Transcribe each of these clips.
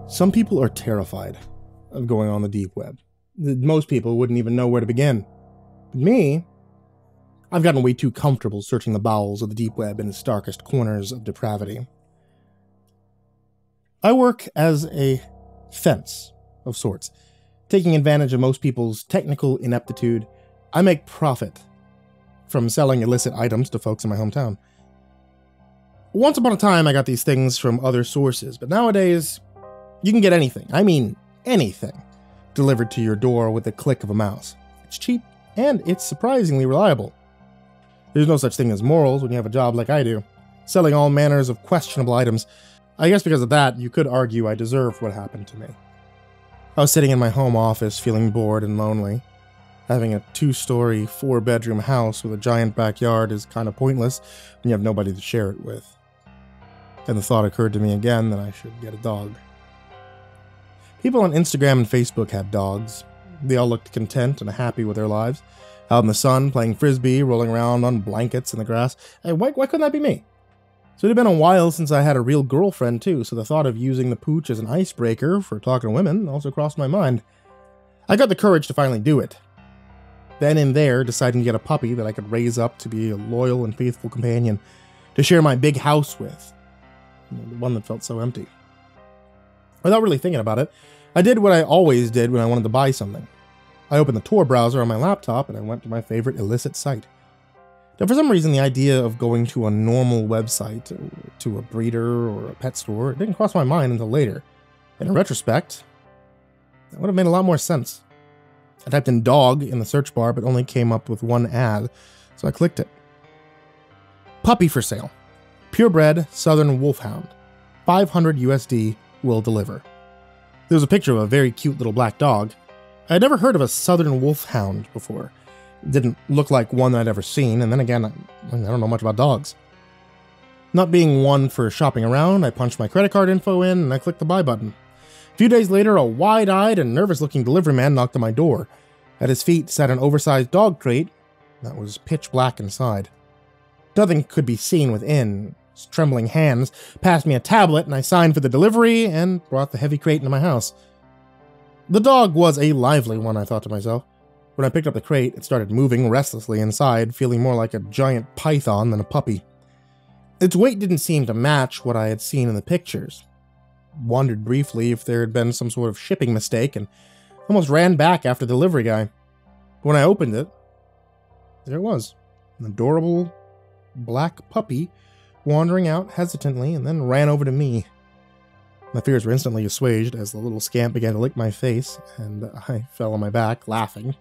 Some people are terrified of going on the deep web. Most people wouldn't even know where to begin. But me, I've gotten way too comfortable searching the bowels of the deep web in its darkest corners of depravity. I work as a fence of sorts. Taking advantage of most people's technical ineptitude, I make profit from selling illicit items to folks in my hometown. Once upon a time, I got these things from other sources, but nowadays, you can get anything, I mean anything, delivered to your door with the click of a mouse. It's cheap, and it's surprisingly reliable. There's no such thing as morals when you have a job like I do, selling all manners of questionable items. I guess because of that, you could argue I deserved what happened to me. I was sitting in my home office feeling bored and lonely. Having a 2-story, 4-bedroom house with a giant backyard is kind of pointless when you have nobody to share it with. And the thought occurred to me again that I should get a dog. People on Instagram and Facebook had dogs. They all looked content and happy with their lives. Out in the sun, playing frisbee, rolling around on blankets in the grass. Hey, why couldn't that be me? So it had been a while since I had a real girlfriend too, so the thought of using the pooch as an icebreaker for talking to women also crossed my mind. I got the courage to finally do it. Then and there, deciding to get a puppy that I could raise up to be a loyal and faithful companion, to share my big house with. The one that felt so empty. Without really thinking about it, I did what I always did when I wanted to buy something. I opened the Tor browser on my laptop and I went to my favorite illicit site. Now, for some reason, the idea of going to a normal website, to a breeder or a pet store, it didn't cross my mind until later. And in retrospect, that would have made a lot more sense. I typed in dog in the search bar, but only came up with one ad, so I clicked it. Puppy for sale. Purebred Southern Wolfhound. 500 USD will deliver. There was a picture of a very cute little black dog. I had never heard of a Southern Wolfhound before. It didn't look like one that I'd ever seen, and then again, I don't know much about dogs. Not being one for shopping around, I punched my credit card info in and I clicked the buy button. A few days later, a wide-eyed and nervous-looking delivery man knocked on my door. At his feet sat an oversized dog crate that was pitch black inside. Nothing could be seen within. His trembling hands passed me a tablet and I signed for the delivery and brought the heavy crate into my house. The dog was a lively one, I thought to myself. When I picked up the crate, it started moving restlessly inside, feeling more like a giant python than a puppy. Its weight didn't seem to match what I had seen in the pictures. Wondered briefly if there had been some sort of shipping mistake and almost ran back after the delivery guy. When I opened it, there it was, an adorable black puppy wandering out hesitantly and then ran over to me. My fears were instantly assuaged as the little scamp began to lick my face, and I fell on my back, laughing.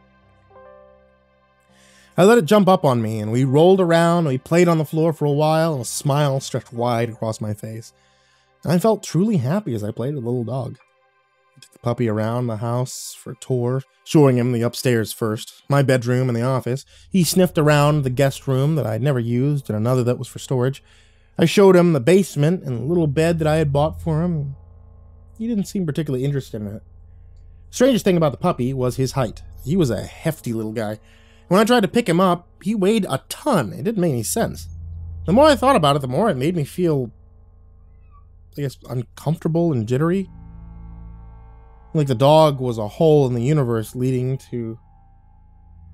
I let it jump up on me, and we rolled around, we played on the floor for a while, and a smile stretched wide across my face. I felt truly happy as I played with the little dog. I took the puppy around the house for a tour, showing him the upstairs first, my bedroom and the office. He sniffed around the guest room that I'd never used and another that was for storage. I showed him the basement and the little bed that I had bought for him. He didn't seem particularly interested in it. Strangest thing about the puppy was his height. He was a hefty little guy. When I tried to pick him up, he weighed a ton. It didn't make any sense. The more I thought about it, the more it made me feel, I guess, uncomfortable and jittery. Like the dog was a hole in the universe leading to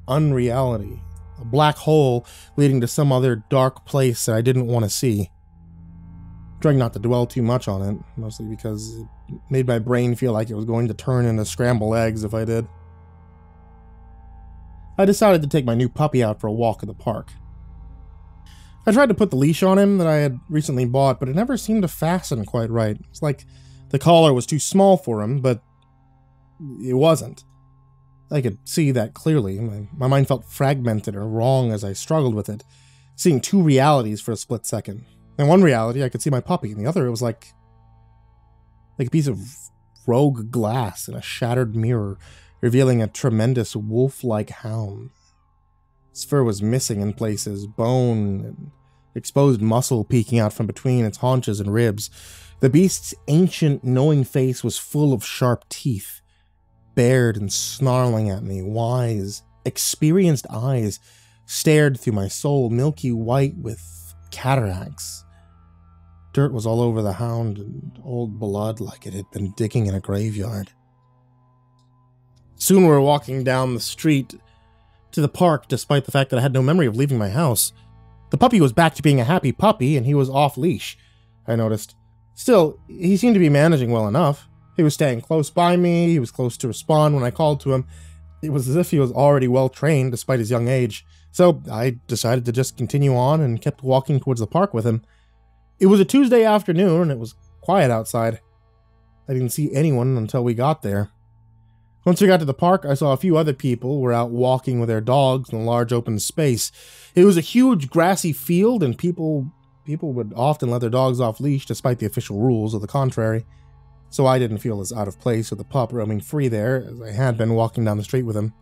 unreality. A black hole leading to some other dark place that I didn't want to see. Trying not to dwell too much on it, mostly because it made my brain feel like it was going to turn into scrambled eggs if I did. I decided to take my new puppy out for a walk in the park. I tried to put the leash on him that I had recently bought, but it never seemed to fasten quite right. It's like the collar was too small for him, but it wasn't. I could see that clearly. My mind felt fragmented or wrong as I struggled with it, seeing two realities for a split second. In one reality, I could see my puppy. In the other, it was like a piece of rogue glass in a shattered mirror, revealing a tremendous wolf-like hound. Its fur was missing in places, bone and exposed muscle peeking out from between its haunches and ribs. The beast's ancient, knowing face was full of sharp teeth, bared and snarling at me. Wise, experienced eyes stared through my soul, milky white with cataracts. Dirt was all over the hound and old blood like it had been digging in a graveyard. Soon we were walking down the street to the park, despite the fact that I had no memory of leaving my house. The puppy was back to being a happy puppy, and he was off-leash, I noticed. Still, he seemed to be managing well enough. He was staying close by me, he was close to respond when I called to him. It was as if he was already well-trained, despite his young age. So I decided to just continue on and kept walking towards the park with him. It was a Tuesday afternoon, and it was quiet outside. I didn't see anyone until we got there. Once we got to the park, I saw a few other people were out walking with their dogs in a large open space. It was a huge grassy field, and people would often let their dogs off leash despite the official rules of the contrary. So I didn't feel as out of place with the pup roaming free there as I had been walking down the street with him.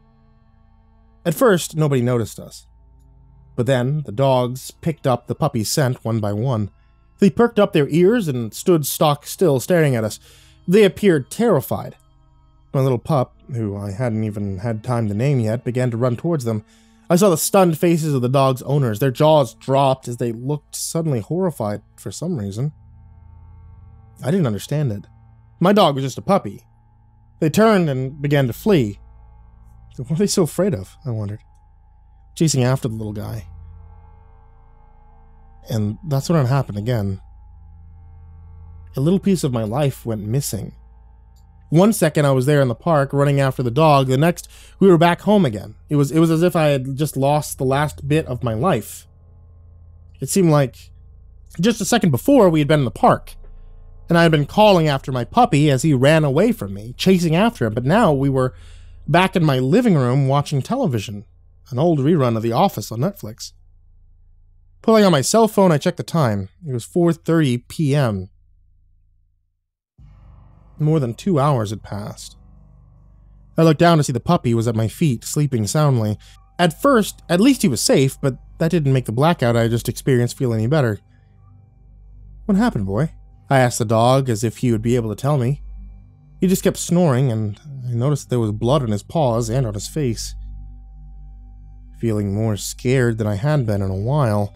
At first, nobody noticed us. But then, the dogs picked up the puppy's scent one by one. They perked up their ears and stood stock still staring at us. They appeared terrified. My little pup, who I hadn't even had time to name yet, began to run towards them. I saw the stunned faces of the dog's owners. Their jaws dropped as they looked suddenly horrified for some reason. I didn't understand it. My dog was just a puppy. They turned and began to flee. What are they so afraid of, I wondered. Chasing after the little guy. And that's when it happened again. A little piece of my life went missing. One second I was there in the park running after the dog, the next we were back home again. It was as if I had just lost the last bit of my life. It seemed like just a second before we had been in the park, and I had been calling after my puppy as he ran away from me, chasing after him, but now we were back in my living room watching television, an old rerun of The Office on Netflix. Pulling out my cell phone, I checked the time. It was 4:30 p.m. More than 2 hours had passed. I looked down to see the puppy was at my feet, sleeping soundly. At first, at least he was safe, but that didn't make the blackout I just experienced feel any better. What happened, boy? I asked the dog, as if he would be able to tell me. He just kept snoring, and I noticed there was blood on his paws and on his face. Feeling more scared than I had been in a while,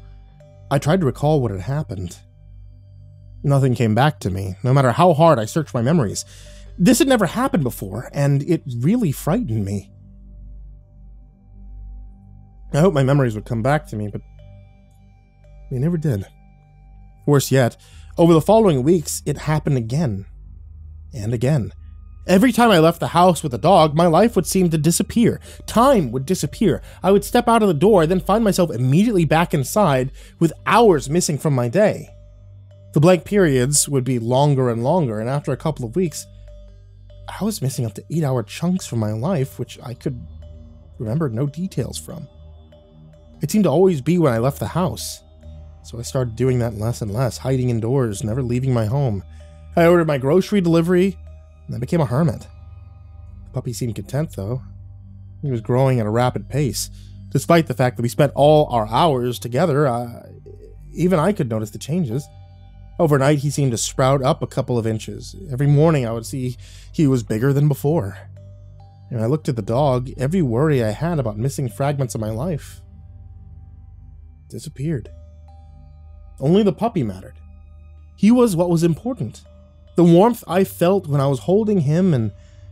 I tried to recall what had happened. Nothing came back to me, no matter how hard I searched my memories. This had never happened before, and it really frightened me. I hoped my memories would come back to me, but they never did. Worse yet, over the following weeks, it happened again. And again. Every time I left the house with the dog, my life would seem to disappear. Time would disappear. I would step out of the door, then find myself immediately back inside, with hours missing from my day. The blank periods would be longer and longer, and after a couple of weeks, I was missing up to 8-hour chunks from my life, which I could remember no details from. It seemed to always be when I left the house, so I started doing that less and less, hiding indoors, never leaving my home. I ordered my grocery delivery, and I became a hermit. The puppy seemed content, though. He was growing at a rapid pace. Despite the fact that we spent all our hours together, even I could notice the changes. Overnight, he seemed to sprout up a couple of inches. Every morning, I would see he was bigger than before. And I looked at the dog, every worry I had about missing fragments of my life disappeared. Only the puppy mattered. He was what was important. The warmth I felt when I was holding him and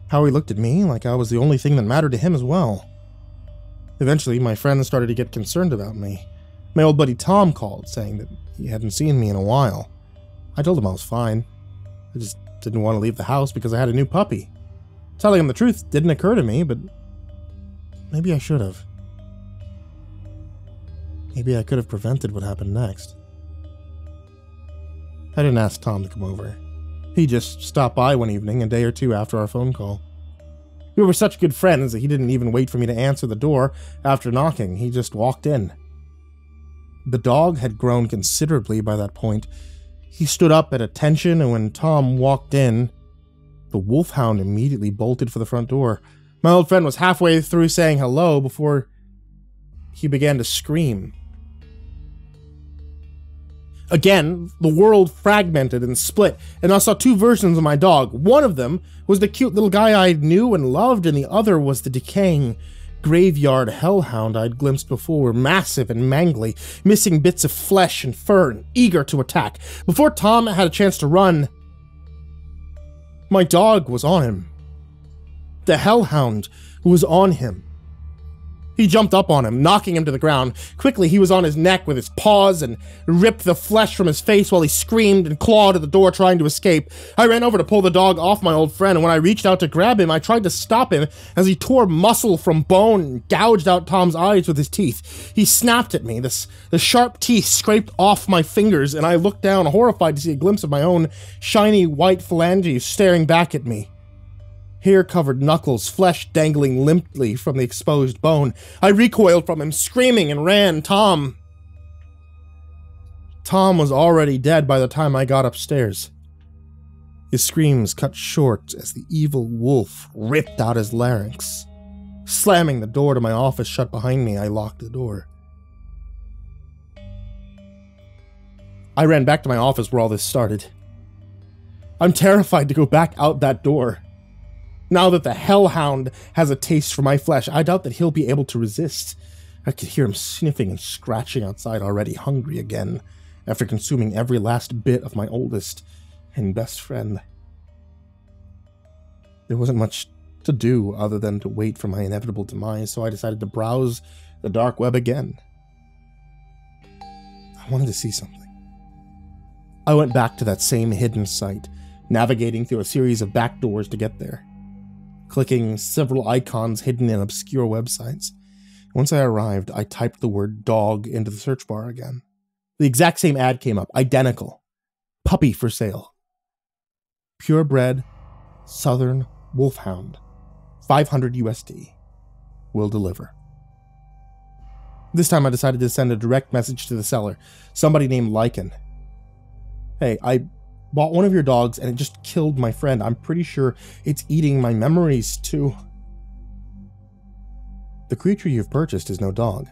how he looked at me like I was the only thing that mattered to him as well. Eventually, my friends started to get concerned about me. My old buddy Tom called, saying that he hadn't seen me in a while. I told him I was fine. I just didn't want to leave the house because I had a new puppy. Telling him the truth didn't occur to me, but maybe I should have. Maybe I could have prevented what happened next. I didn't ask Tom to come over. He just stopped by one evening, a day or two after our phone call. We were such good friends that he didn't even wait for me to answer the door after knocking. He just walked in. The dog had grown considerably by that point. He stood up at attention, and when Tom walked in, the wolfhound immediately bolted for the front door. My old friend was halfway through saying hello before he began to scream. Again, the world fragmented and split, and I saw two versions of my dog. One of them was the cute little guy I knew and loved, and the other was the decaying, graveyard hellhound I'd glimpsed before were massive and mangly, missing bits of flesh and fur and eager to attack. Before Tom had a chance to run, my dog was on him. The hellhound was on him. He jumped up on him, knocking him to the ground. Quickly, he was on his neck with his paws and ripped the flesh from his face while he screamed and clawed at the door trying to escape. I ran over to pull the dog off my old friend, and when I reached out to grab him, I tried to stop him as he tore muscle from bone and gouged out Tom's eyes with his teeth. He snapped at me. The sharp teeth scraped off my fingers, and I looked down, horrified to see a glimpse of my own shiny white phalanges staring back at me. Hair-covered knuckles, flesh dangling limply from the exposed bone. I recoiled from him, screaming, and ran. Tom was already dead by the time I got upstairs. His screams cut short as the evil wolf ripped out his larynx. Slamming the door to my office shut behind me, I locked the door. I ran back to my office where all this started. I'm terrified to go back out that door. Now that the hellhound has a taste for my flesh, I doubt that he'll be able to resist. I could hear him sniffing and scratching outside, already hungry again, after consuming every last bit of my oldest and best friend. There wasn't much to do other than to wait for my inevitable demise, so I decided to browse the dark web again. I wanted to see something. I went back to that same hidden site, navigating through a series of back doors to get there, clicking several icons hidden in obscure websites. Once I arrived, I typed the word dog into the search bar again. The exact same ad came up, identical. Puppy for sale. Purebred, Southern Wolfhound. 500 USD. Will deliver. This time I decided to send a direct message to the seller, somebody named Lycan. Hey, I bought one of your dogs and it just killed my friend. I'm pretty sure it's eating my memories too. The creature you've purchased is no dog.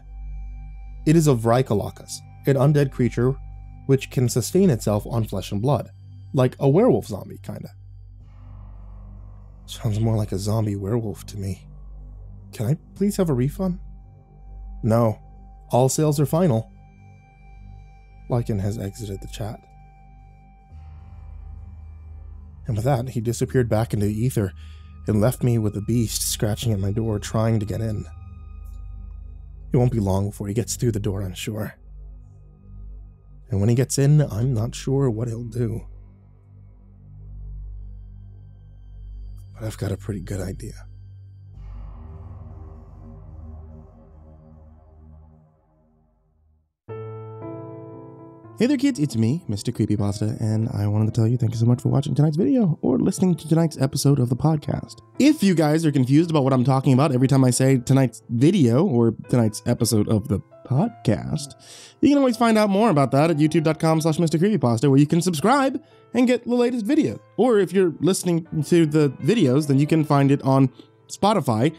It is a Vrykalakas, an undead creature which can sustain itself on flesh and blood, like a werewolf zombie, kinda. Sounds more like a zombie werewolf to me. Can I please have a refund? No, all sales are final. Lycan has exited the chat. And with that, he disappeared back into the ether and left me with the beast scratching at my door, trying to get in. It won't be long before he gets through the door, I'm sure. And when he gets in, I'm not sure what he'll do. But I've got a pretty good idea. Hey there kids, it's me, MrCreepyPasta, and I wanted to tell you thank you so much for watching tonight's video or listening to tonight's episode of the podcast. If you guys are confused about what I'm talking about every time I say tonight's video or tonight's episode of the podcast, you can always find out more about that at youtube.com/MrCreepyPasta, where you can subscribe and get the latest video. Or if you're listening to the videos, then you can find it on Spotify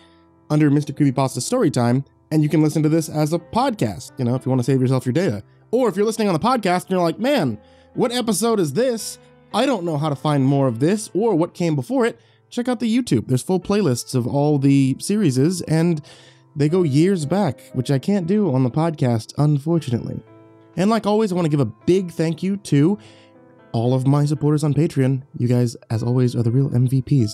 under MrCreepyPasta Storytime, and you can listen to this as a podcast, you know, if you want to save yourself your data. Or if you're listening on the podcast and you're like, man, what episode is this? I don't know how to find more of this or what came before it. Check out the YouTube. There's full playlists of all the series, and they go years back, which I can't do on the podcast, unfortunately. And like always, I want to give a big thank you to all of my supporters on Patreon. You guys, as always, are the real MVPs.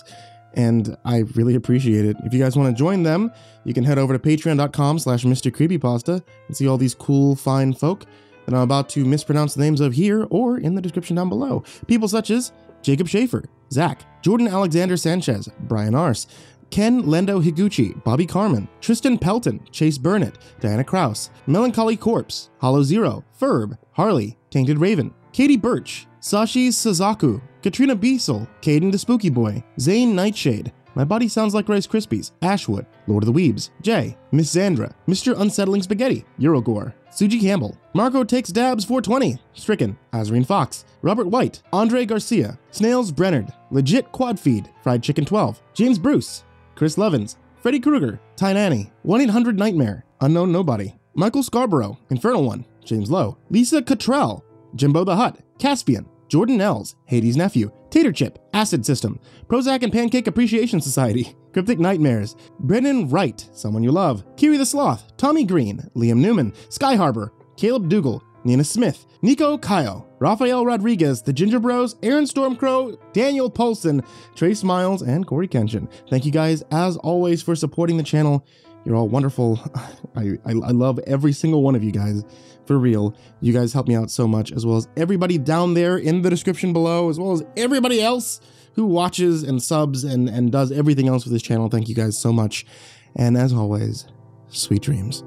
And I really appreciate it. If you guys want to join them, you can head over to patreon.com/MrCreepyPasta and see all these cool, fine folk that I'm about to mispronounce the names of here or in the description down below. People such as Jacob Schaefer, Zach, Jordan Alexander Sanchez, Brian Ars, Ken Lando Higuchi, Bobby Karman, Tristan Pelton, Chase Burnett, Diana Kraus, Melancholy Corpse, Hollow Zero, Ferb, Harley, Tainted Raven, Katie Birch, Sashi Suzaku, Katrina Beisel, Kayden the Spooky Boy, Zane Nightshade, MyBodySoundsLikeRiceKrispys, Ashwood, Lord of the Weebs, Jay, Miss Xandra, MrUnsettlingSpaghetti, Eurogore, Tsuji Campbell, Marco Takes Dabs 420, Stricken, Azurine Fox, Robert White, Andre Garcia, Snails Brennard, Legit Quad Feed, Fried Chicken 12, James Bruce, Chris Levins, Freddy Krueger, Tyne Annie, 1-800-Nightmare, Unknown Nobody, Michael Scarborough, Infernal One, James Lowe, Lisa Cottrell, Jimbo the Hutt, Caspian, Jordan Els, Hades' Nephew, Tater Chip, Acid System, Prozac and Pancake Appreciation Society, Cryptic Nightmares, Brennan Wright, Someone You Love, Kiwi the Sloth, Tommy Green, Liam Newman, Sky Harbor, Caleb Dougal, Nina Smith, Nico Kaio, Rafael Rodriguez, The Ginger Bros, Aaron Stormcrow, Daniel Polson, Trace Miles, and Corey Kenshin. Thank you guys, as always, for supporting the channel. You're all wonderful. I love every single one of you guys. For real. You guys help me out so much, as well as everybody down there in the description below, as well as everybody else who watches and subs and does everything else with this channel. Thank you guys so much. And as always, sweet dreams.